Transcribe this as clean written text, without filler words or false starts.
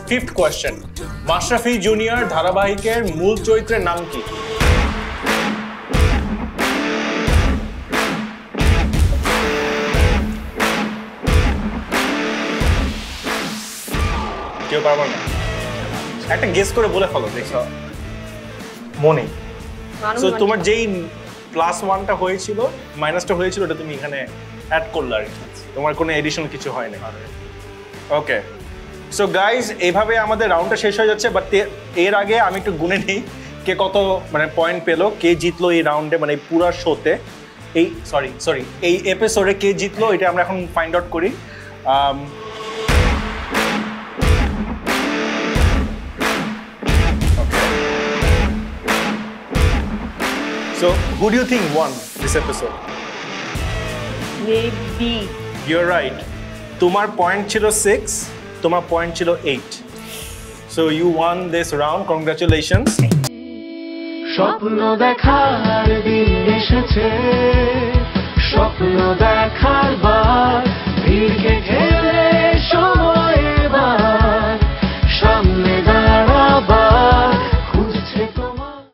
Fifth question, Mashrafe junior ধারাবাহিকের মূল চরিত্রের নাম কি? কেউ পারবো না? একটা গেস করে বলে ফেলো দেখো। মনে সো তোমার যেই +1টা হয়েছিল মাইনাসটা হয়েছিল ওটা তুমি এখানে অ্যাড করলে আর কি, তোমার কোনো এডিশন কিছু হয় না। ওকে সো গাইজ এইভাবে আমাদের রাউন্ডটা শেষ হয়ে যাচ্ছে, বাট এর আগে আমি একটু গুনে নিই কে কত মানে পয়েন্ট পেলো, কে জিতলো এই রাউন্ডে, মানে এই পুরো শোতে, এই সরি এই এপিসোডে কে জিতলো এটা আমরা এখন ফাইন্ড আউট করি। So, who do you think won this episode? Maybe. You're right. তোমার পয়েন্ট ছিল 6, তোমার পয়েন্ট ছিল 8. So you won this round. Congratulations. স্বপ্ন দেখার দিন এসেছে, স্বপ্ন দেখার বার ভিড় কেটে